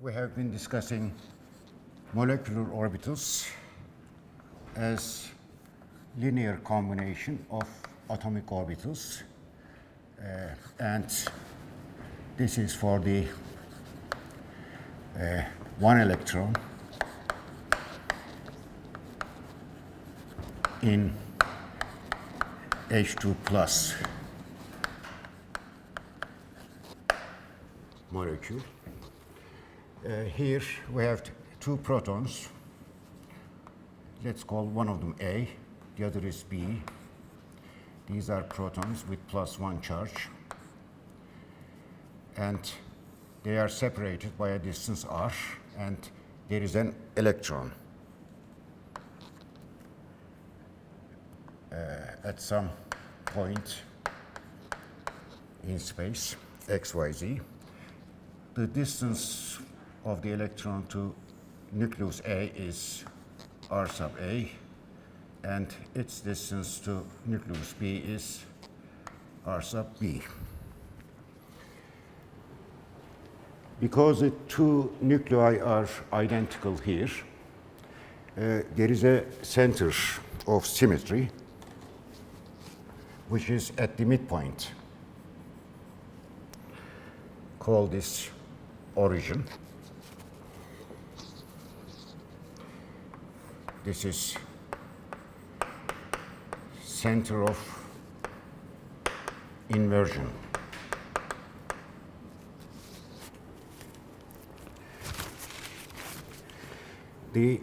we have been discussing molecular orbitals as linear combination of atomic orbitals, and this is for the one electron in H2 plus molecule. Here we have two protons. Let's call one of them A, the other is B. These are protons with +1 charge, and they are separated by a distance r, and there is an electron at some point in space, x, y, z. The distance of the electron to nucleus A is r sub A, and its distance to nucleus B is r sub B. Because the two nuclei are identical here, there is a center of symmetry which is at the midpoint. Call this origin. This is center of inversion. The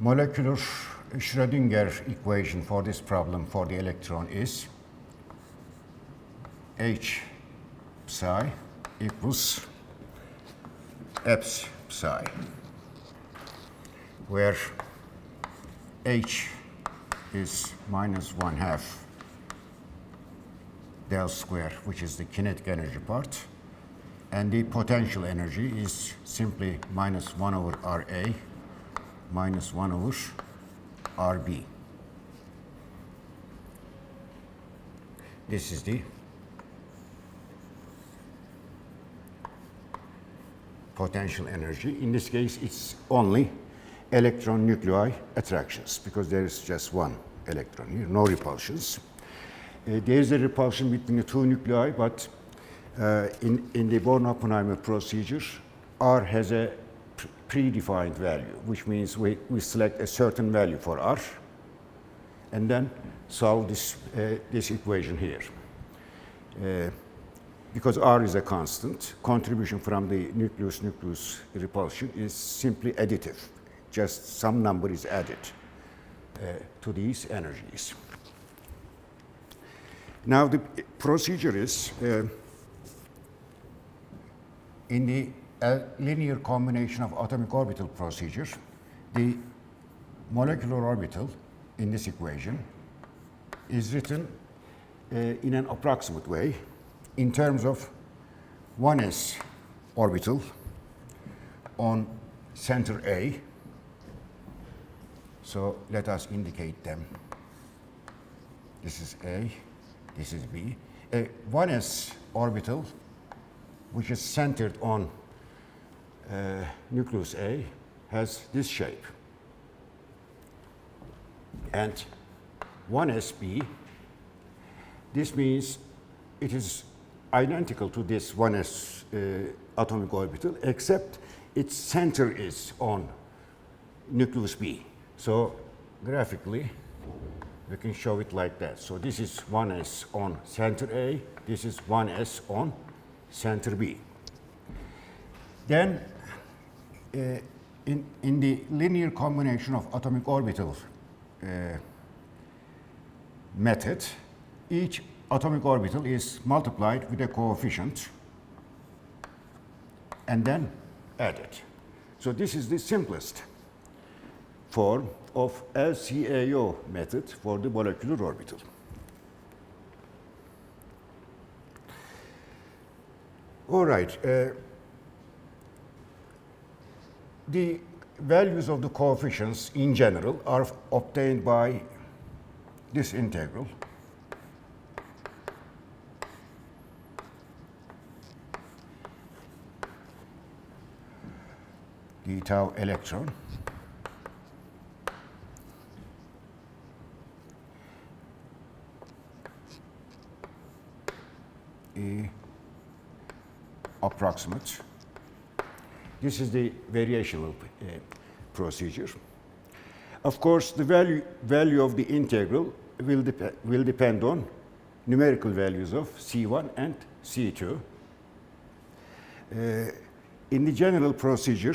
molecular Schrödinger equation for this problem for the electron is H psi equals Epsilon psi, where H is -1/2 del square, which is the kinetic energy part, and the potential energy is simply -1/RA -1/RB. This is the potential energy. In this case, it's only electron nuclei attractions, because there is just one electron here, no repulsions. There is a repulsion between the two nuclei, but in the Born-Oppenheimer procedure, R has a predefined value, which means we select a certain value for R and then solve this equation here. Because R is a constant, contribution from the nucleus-nucleus repulsion is simply additive. Just some number is added to these energies. Now the procedure is in the linear combination of atomic orbital procedure, the molecular orbital in this equation is written in an approximate way in terms of 1s orbital on center A. So let us indicate them. This is A, this is B. A 1s orbital, which is centered on nucleus A, has this shape. And 1sb, this means it is identical to this 1s atomic orbital, except its center is on nucleus B. So graphically, we can show it like that. So this is 1s on center A, this is 1s on center B. Then in the linear combination of atomic orbital method, each atomic orbital is multiplied with a coefficient and then added. So this is the simplest form of LCAO method for the molecular orbital. All right. The values of the coefficients in general are obtained by this integral. the tau electron approximate. This is the variational procedure. Of course, the value of the integral will depend on numerical values of C1 and C2. In the general procedure,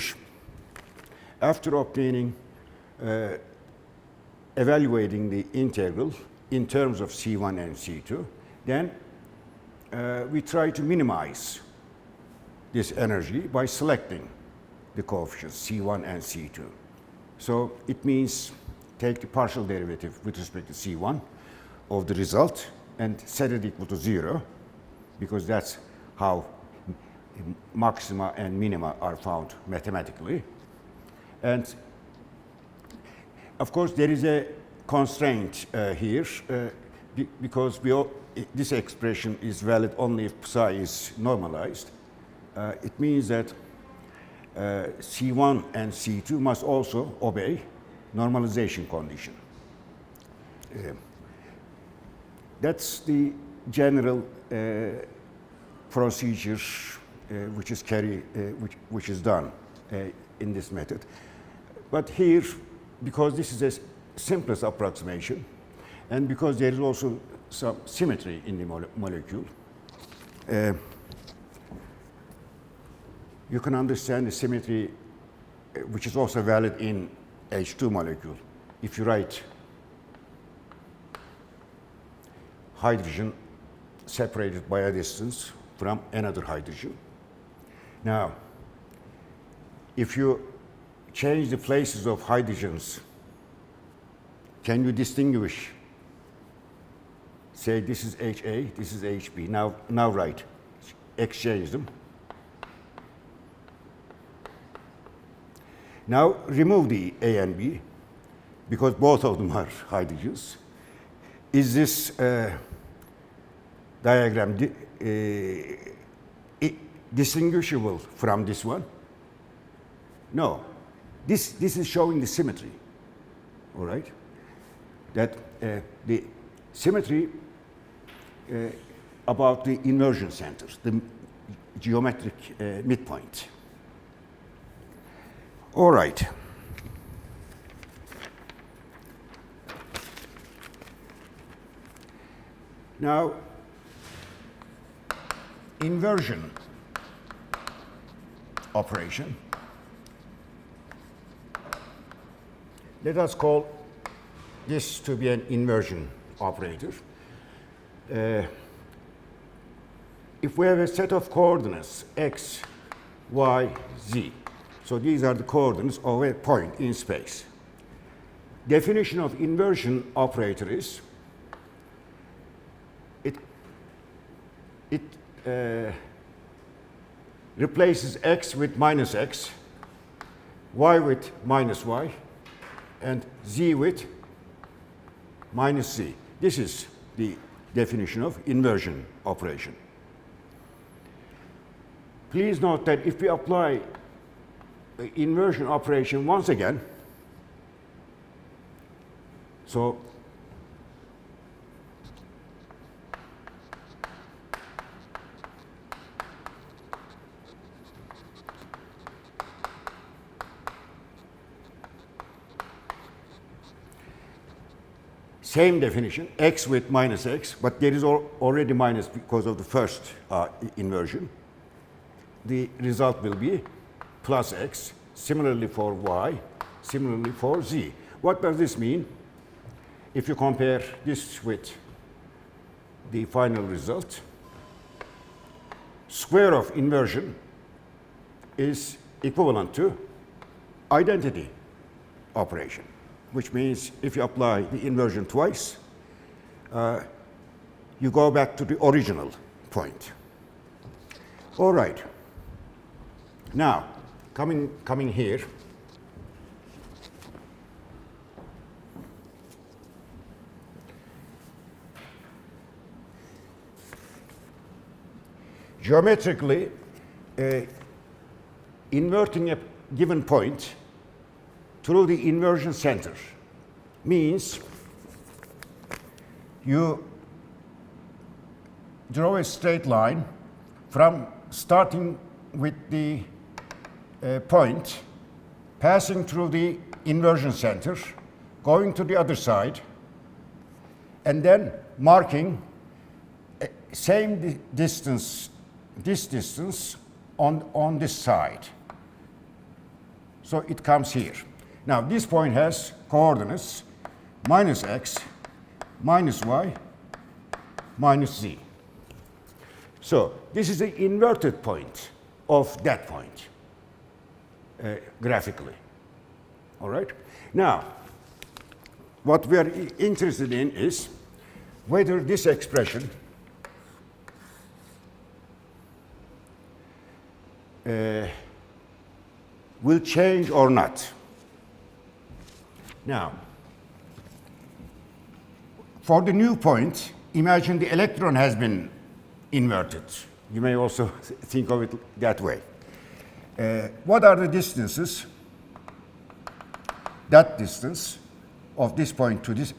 after obtaining, evaluating the integral in terms of C1 and C2, then we try to minimize this energy by selecting the coefficients C1 and C2. So it means take the partial derivative with respect to C1 of the result and set it equal to 0, because that's how maxima and minima are found mathematically. And of course there is a constraint here, because this expression is valid only if psi is normalized. It means that C1 and C2 must also obey normalization condition. That's the general procedure which is done in this method. But here, because this is the simplest approximation, and because there is also some symmetry in the molecule, you can understand the symmetry which is also valid in H2 molecule. If you write hydrogen separated by a distance from another hydrogen. Now, if you change the places of hydrogens, can you distinguish? Say this is HA, this is HB. Now write, exchange them. Now remove the A and B, because both of them are hydrogens. Is this diagram distinguishable from this one? No. This is showing the symmetry, all right? That the symmetry about the inversion center, the geometric midpoint. All right. Now, inversion operation. Let us call this to be an inversion operator. If we have a set of coordinates x, y, z, so these are the coordinates of a point in space. Definition of inversion operator is it replaces x with minus x, y with minus y, and z with minus z. This is the definition of inversion operation. Please note that if we apply the inversion operation once again, so same definition, x with minus x, but there is already minus because of the first inversion. The result will be plus x, similarly for y, similarly for z. What does this mean? If you compare this with the final result, square of inversion is equivalent to identity operation, which means if you apply the inversion twice, you go back to the original point. All right. Now, coming here, geometrically, inverting given point through the inversion center means you draw a straight line from starting with the point, passing through the inversion center, going to the other side, and then marking same distance, this distance on this side. So it comes here. Now this point has coordinates minus x, minus y, minus z. So this is the inverted point of that point, graphically. All right? Now, what we are interested in is whether this expression will change or not. Now, for the new point, imagine the electron has been inverted. You may also think of it that way. What are the distances? That distance of this point to this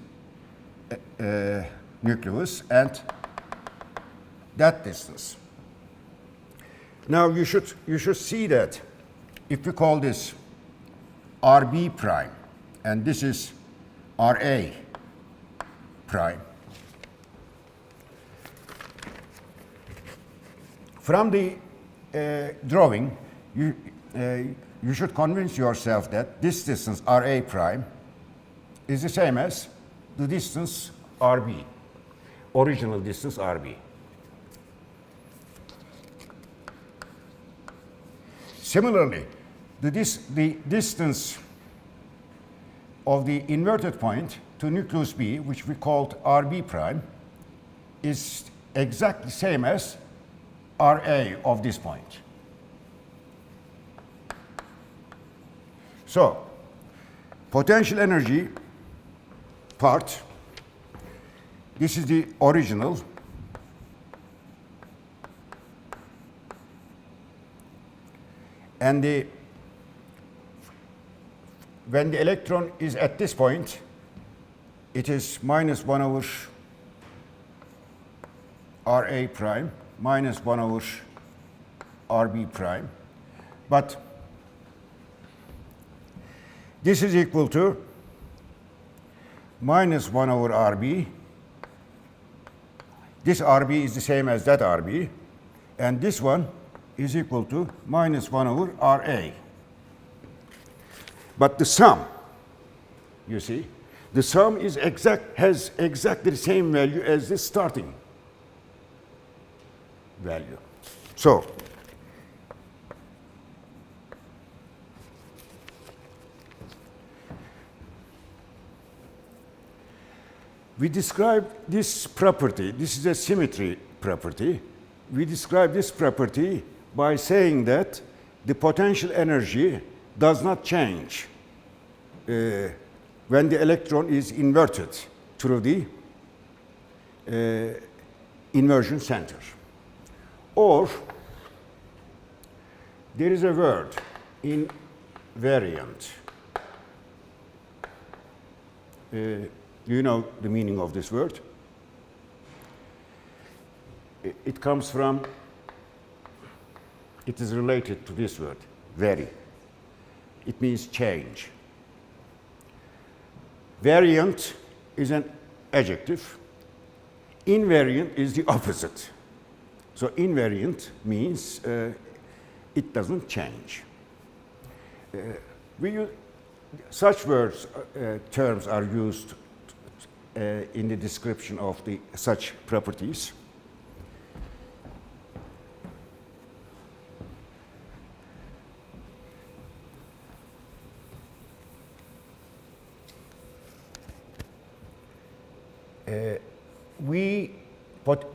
nucleus and that distance. Now you should see that if we call this RB prime and this is RA prime. From the drawing, you should convince yourself that this distance RA prime is the same as the distance RB, original distance RB. Similarly, the distance of the inverted point to nucleus B, which we called RB prime, is exactly the same as RA of this point. So, potential energy part, this is the original. And when the electron is at this point, it is minus 1 over RA prime, minus 1 over RB prime. But this is equal to minus 1 over RB. This RB is the same as that RB. And this one is equal to minus 1 over RA. But the sum, you see, the sum is has exactly the same value as the starting value. So, we describe this property, this is a symmetry property. We describe this property by saying that the potential energy does not change when the electron is inverted through the inversion center. Or there is a word, invariant. Do you know the meaning of this word? It comes from, it is related to this word, vary. It means change. Variant is an adjective. Invariant is the opposite. So invariant means it doesn't change. Such words, terms are used in the description of such properties.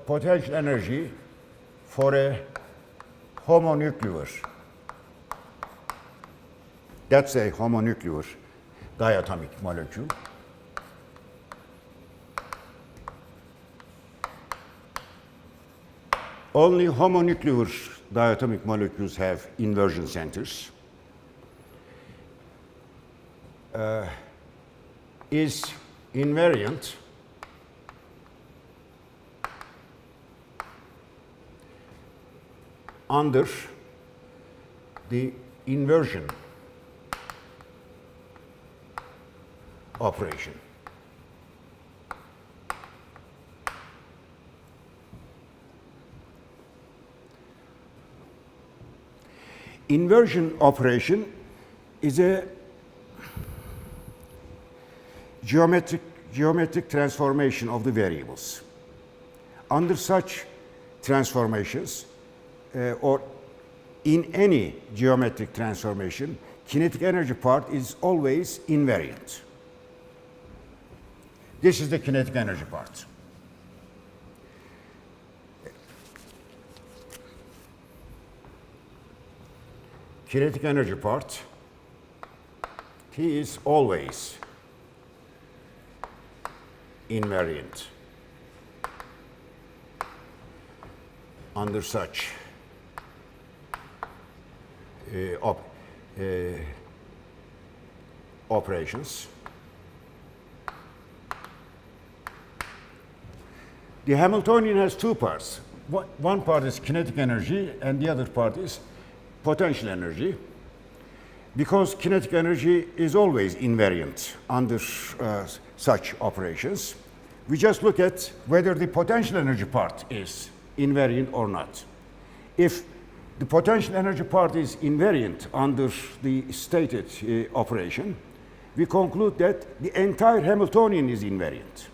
Potential energy for a homonuclear, that's a homonuclear diatomic molecule. Only homonuclear diatomic molecules have inversion centers. is invariant under the inversion operation. Inversion operation is a geometric transformation of the variables. Under such transformations, or in any geometric transformation, kinetic energy part is always invariant. This is the kinetic energy part. Kinetic energy part, T is always invariant under such operations. The Hamiltonian has two parts. One part is kinetic energy and the other part is potential energy. Because kinetic energy is always invariant under such operations, we just look at whether the potential energy part is invariant or not. If the potential energy part is invariant under the stated operation, we conclude that the entire Hamiltonian is invariant.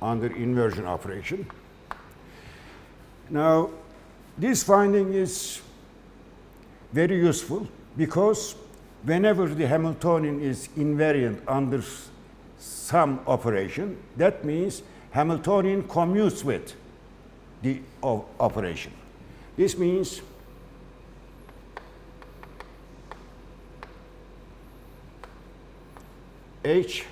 Under inversion operation. Now, this finding is very useful because whenever the Hamiltonian is invariant under some operation, that means Hamiltonian commutes with the operation. This means H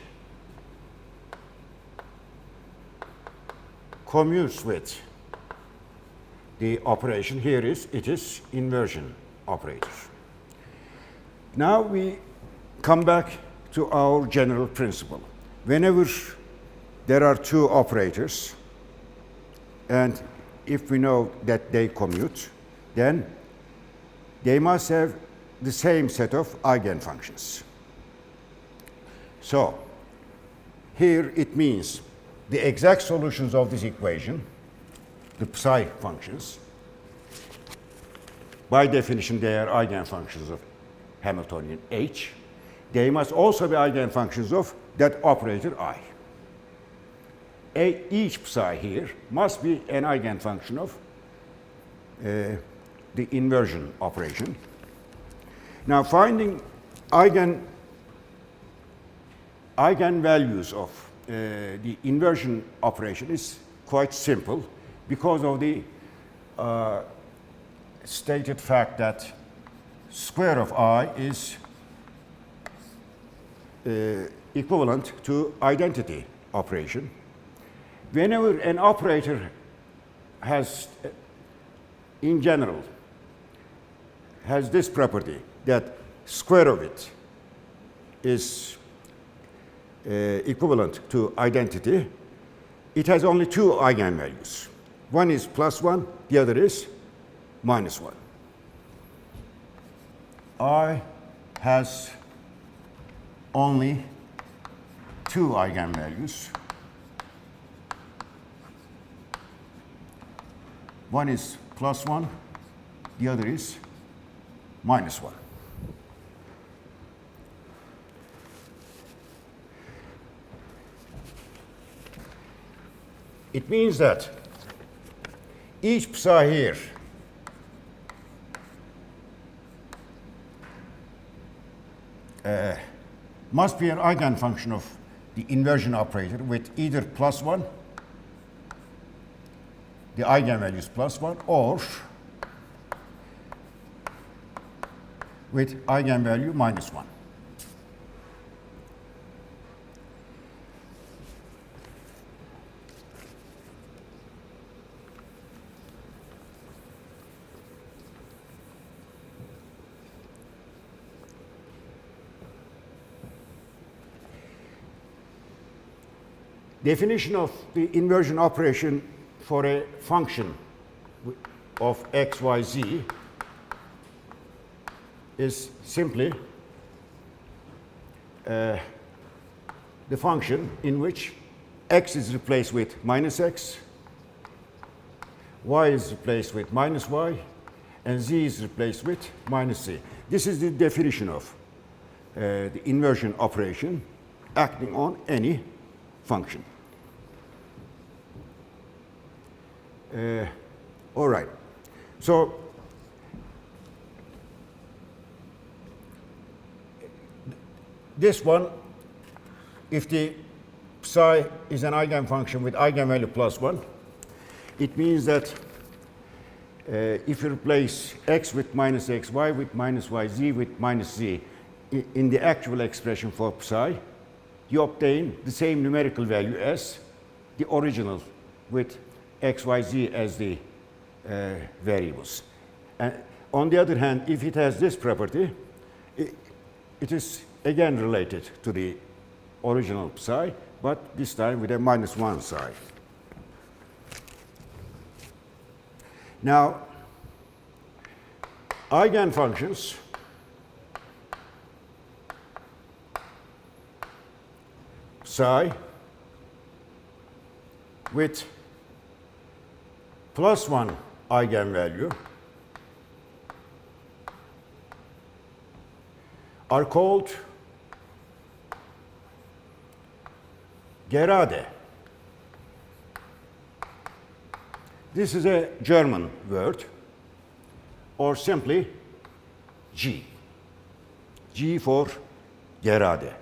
commutes with the operation. Here it is inversion operator. Now we come back to our general principle. Whenever there are two operators, and if we know that they commute, then they must have the same set of eigenfunctions. So here it means the exact solutions of this equation, the psi functions, by definition they are eigenfunctions of Hamiltonian H. They must also be eigenfunctions of that operator I. Each psi here must be an eigenfunction of the inversion operation. Now finding eigenvalues of the inversion operation is quite simple because of the stated fact that square of I is equivalent to identity operation. Whenever an operator has, in general, has this property that square of it is equivalent to identity, it has only two eigenvalues. One is +1, the other is -1. I has only two eigenvalues. One is +1, the other is -1. It means that each psi here must be an eigenfunction of the inversion operator with either +1, the eigenvalue is +1, or with eigenvalue -1. Definition of the inversion operation for a function of x, y, z is simply the function in which x is replaced with -x, y is replaced with -y, and z is replaced with -z. This is the definition of the inversion operation acting on any function. All right. So this one, if the psi is an eigenfunction with eigenvalue +1, it means that if you replace x with -x, y with -y, z with -z in the actual expression for psi, you obtain the same numerical value as the original with x, y, z as the variables. And on the other hand, if it has this property, it is again related to the original psi, but this time with a -1 psi. Now, eigenfunctions psi with +1 eigenvalue are called gerade. This is a German word, or simply G. G for gerade.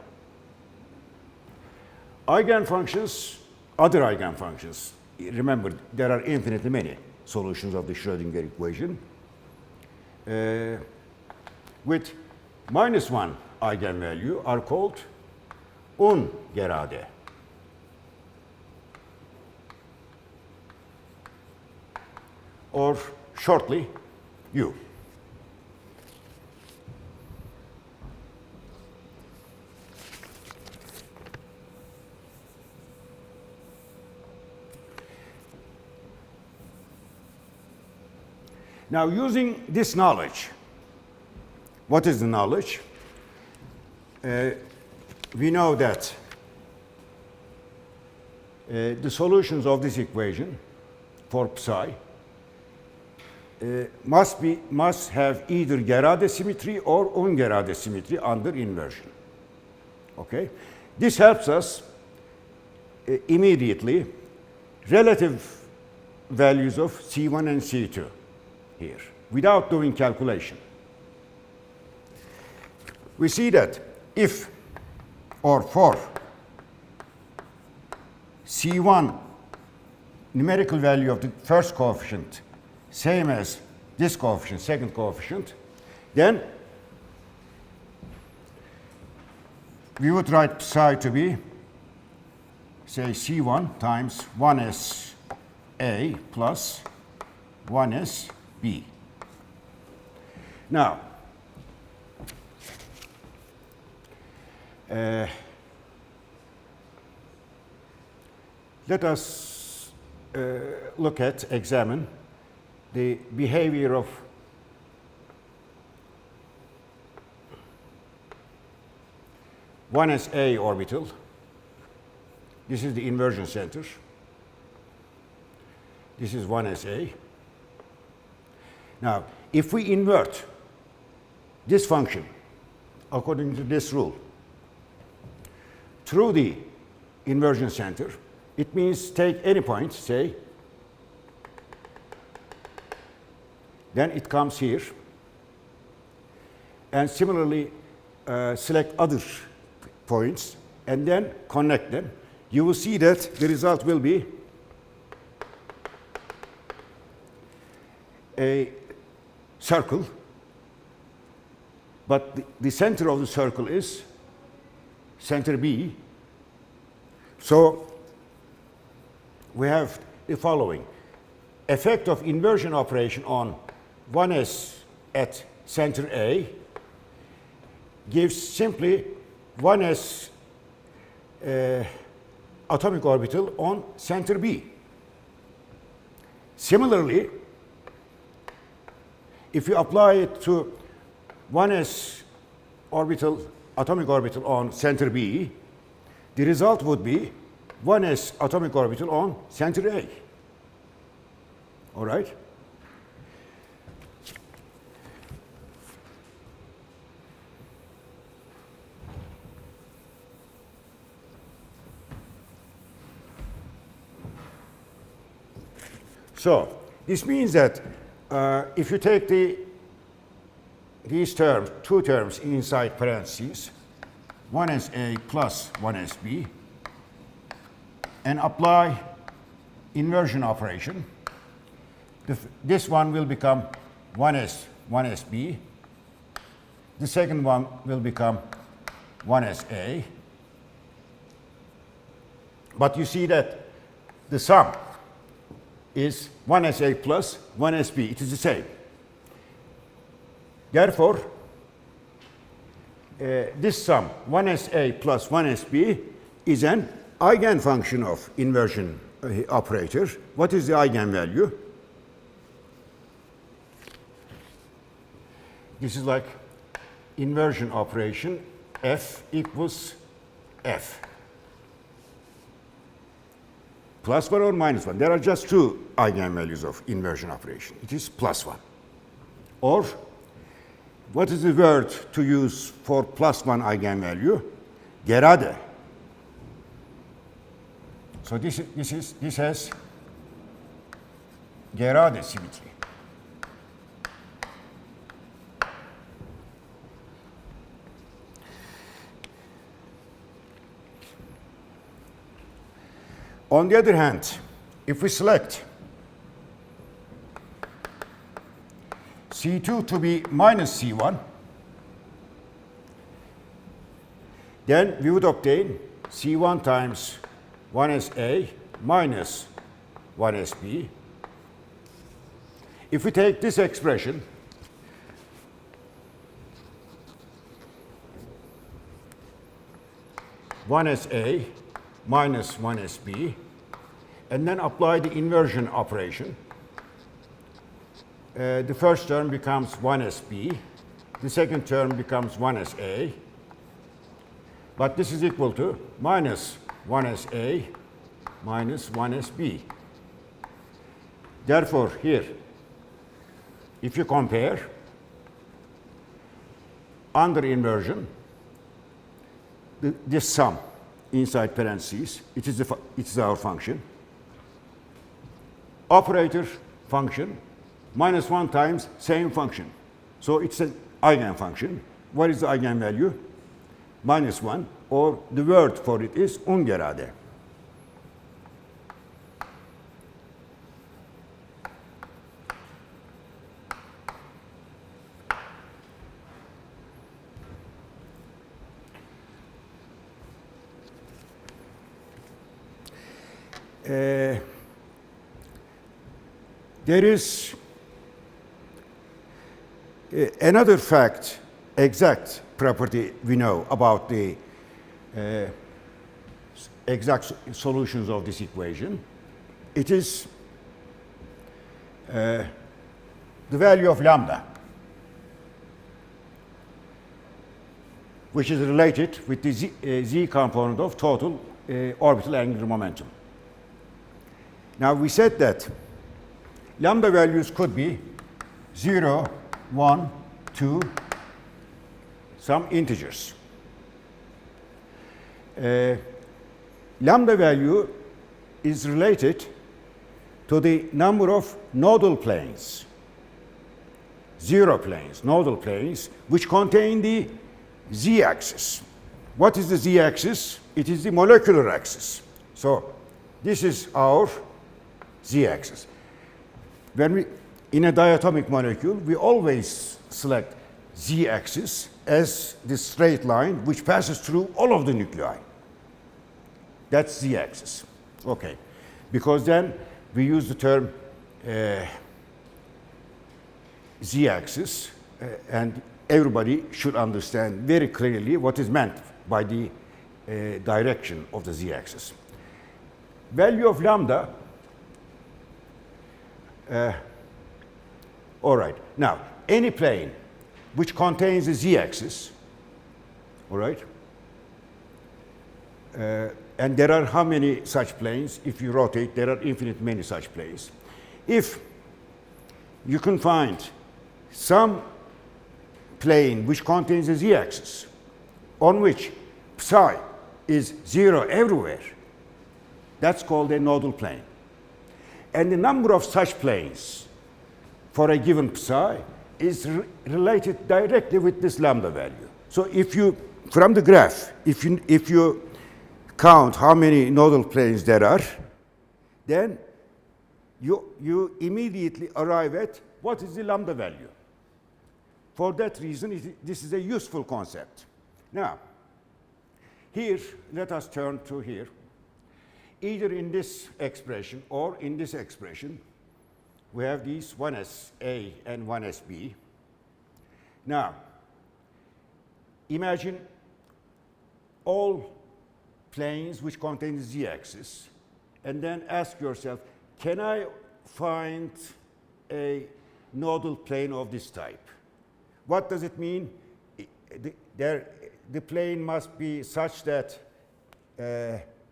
Eigenfunctions, other eigenfunctions. Remember, there are infinitely many solutions of the Schrödinger equation. With -1 eigenvalue are called ungerade. Or shortly, U. Now, using this knowledge, what is the knowledge? We know that the solutions of this equation for psi must have either gerade symmetry or ungerade symmetry under inversion. Okay? This helps us immediately relative values of C1 and C2 here without doing calculation. We see that if or for C1 numerical value of the first coefficient same as this coefficient, second coefficient, then we would write psi to be, say, C1 times 1s A plus 1s B. Now, let us examine the behavior of one SA orbital. This is the inversion center. This is 1SA. Now, if we invert this function according to this rule through the inversion center, it means take any point, say, then it comes here, and similarly select other points and then connect them. You will see that the result will be a circle but the center of the circle is center B. So we have the following. Effect of inversion operation on 1s at center A gives simply 1s atomic orbital on center B. Similarly, if you apply it to 1s orbital, atomic orbital on center B, the result would be 1s atomic orbital on center A. All right? So this means that if you take these terms, two terms inside parentheses, 1sa plus 1sb, and apply inversion operation, this one will become 1s, 1sb. The second one will become 1sa. But you see that the sum is 1sa plus 1sb. It is the same. Therefore, this sum, 1sa plus 1sb, is an eigenfunction of inversion operator. What is the eigenvalue? This is like inversion operation, f equals f. Plus 1 or minus 1. There are just two eigenvalues of inversion operation. It is plus 1. Or, what is the word to use for plus 1 eigenvalue? Gerade. So this has gerade symmetry. On the other hand, if we select C2 to be minus C1, then we would obtain C1 times 1sa minus 1sb. If we take this expression, (1sa) minus 1sb, and then apply the inversion operation, the first term becomes 1sb, the second term becomes 1sa, but this is equal to minus 1sa minus 1sb. Therefore, here, if you compare, under inversion, this sum inside parentheses, it is our function. Operator function, minus 1 times same function. So it's an eigenfunction. What is the eigenvalue? Minus 1, or the word for it is ungerade. There is another fact, exact property we know about the exact solutions of this equation. It is the value of lambda, which is related with the z component of total orbital angular momentum. Now we said that lambda values could be 0, 1, 2, some integers. Lambda value is related to the number of nodal planes, zero planes, nodal planes, which contain the z-axis. What is the z-axis? It is the molecular axis. So this is our z-axis. When we, in a diatomic molecule, we always select z-axis as the straight line which passes through all of the nuclei. That's z-axis. Okay. Because then we use the term z-axis, and everybody should understand very clearly what is meant by the direction of the z-axis. Value of lambda. All right. Now, any plane which contains a z-axis, all right, and there are how many such planes? If you rotate, there are infinite many such planes. If you can find some plane which contains a z-axis on which psi is 0 everywhere, that's called a nodal plane. And the number of such planes for a given psi is related directly with this lambda value. So if you, from the graph, if you count how many nodal planes there are, then you immediately arrive at what is the lambda value. For that reason, this is a useful concept. Now, here, let us turn to here. Either in this expression or in this expression, we have these 1s A and 1s B. Now, imagine all planes which contain the z-axis, and then ask yourself, can I find a nodal plane of this type? What does it mean? The plane must be such that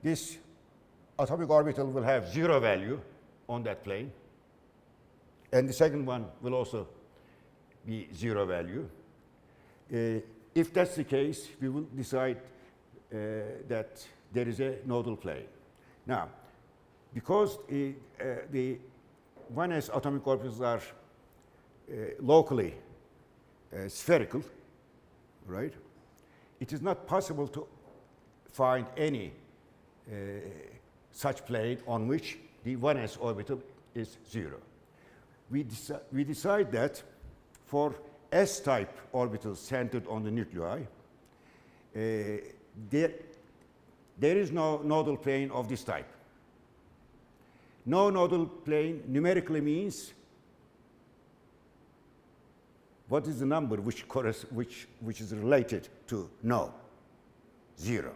this atomic orbital will have 0 value on that plane, and the second one will also be 0 value. If that's the case, we will decide that there is a nodal plane. Now, because the 1s atomic orbitals are locally spherical, right? It is not possible to find any such plane on which the 1s orbital is 0. We decide that for S-type orbitals centered on the nuclei, there is no nodal plane of this type. No nodal plane numerically means what is the number which is related to no? 0.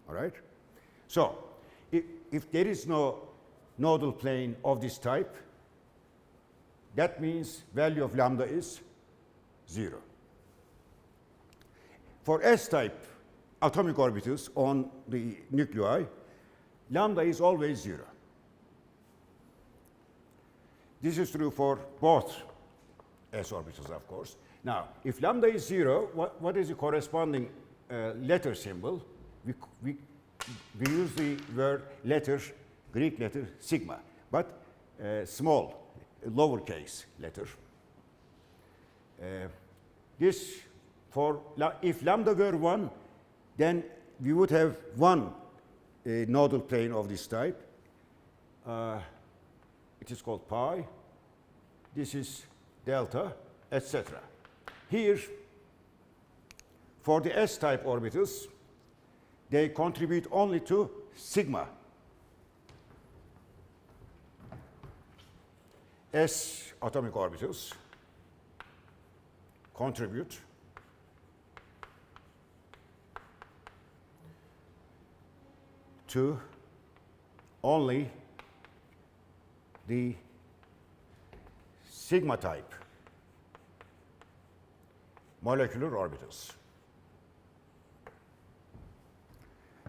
All right? So, if there is no nodal plane of this type, that means value of lambda is 0. For S-type atomic orbitals on the nuclei, lambda is always 0. This is true for both S orbitals, of course. Now, if lambda is 0, what is the corresponding letter symbol? We use the word letter, Greek letter sigma, but small, lowercase letter. This, if lambda were 1, then we would have one nodal plane of this type. It is called pi. This is delta, etc. Here, for the S-type orbitals, they contribute only to sigma. S atomic orbitals contribute to only the sigma type molecular orbitals.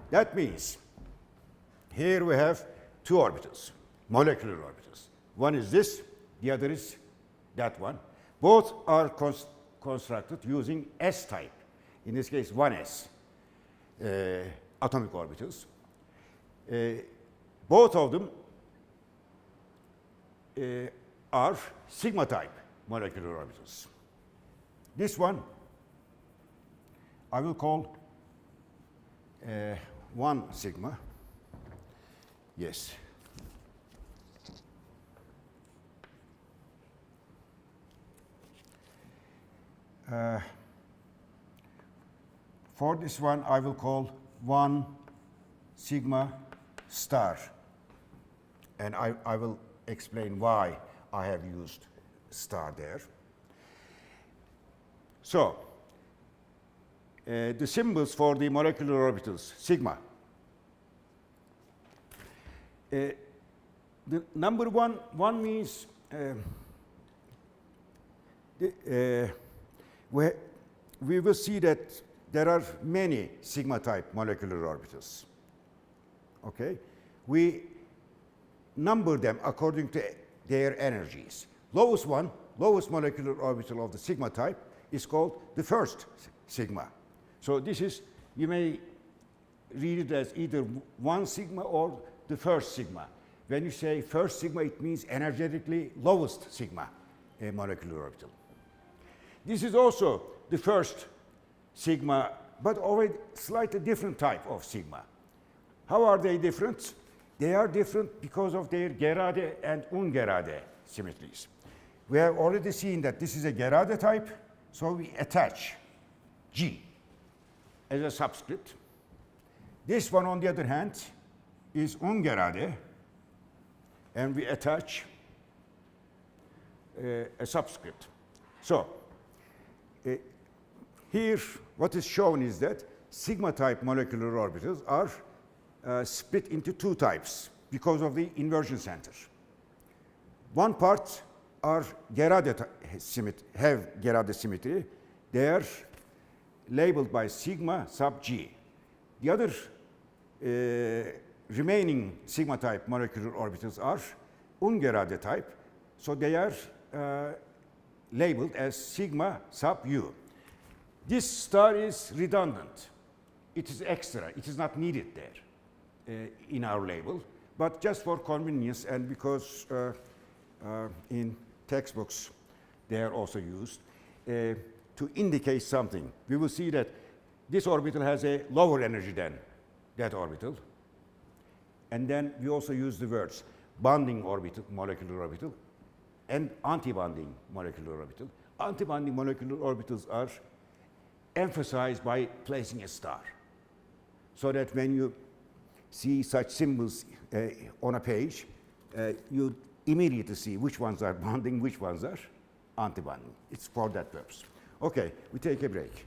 That means here we have two orbitals, molecular orbitals. One is this, the other is that one. Both are constructed using S-type, in this case 1s atomic orbitals. Both of them are sigma type molecular orbitals. This one I will call 1 sigma. Yes. For this one, I will call 1 sigma star. And I will explain why I have used star there. So, the symbols for the molecular orbitals, sigma. The number one means we will see that there are many sigma type molecular orbitals. Okay? We number them according to their energies. Lowest molecular orbital of the sigma type is called the first sigma. So this is, you may read it as either 1 sigma or the first sigma. When you say first sigma, it means energetically lowest sigma molecular orbital. This is also the first sigma, but of a slightly different type of sigma. How are they different? They are different because of their gerade and ungerade symmetries. We have already seen that this is a gerade type, so we attach G as a subscript. This one, on the other hand, is ungerade, and we attach a subscript. So, here what is shown is that sigma type molecular orbitals are split into 2 types because of the inversion center. One part are gerade have gerade symmetry. They are labeled by sigma sub G. The other remaining sigma type molecular orbitals are ungerade type, so they are labeled as sigma sub U. This star is redundant. It is extra. It is not needed there in our label, but just for convenience and because in textbooks they are also used to indicate something. We will see that this orbital has a lower energy than that orbital. And then we also use the words bonding orbital, molecular orbital, and antibonding molecular orbital. Antibonding molecular orbitals are emphasized by placing a star, so that when you see such symbols on a page, you immediately see which ones are bonding, which ones are antibonding. It's for that purpose. Okay, we take a break.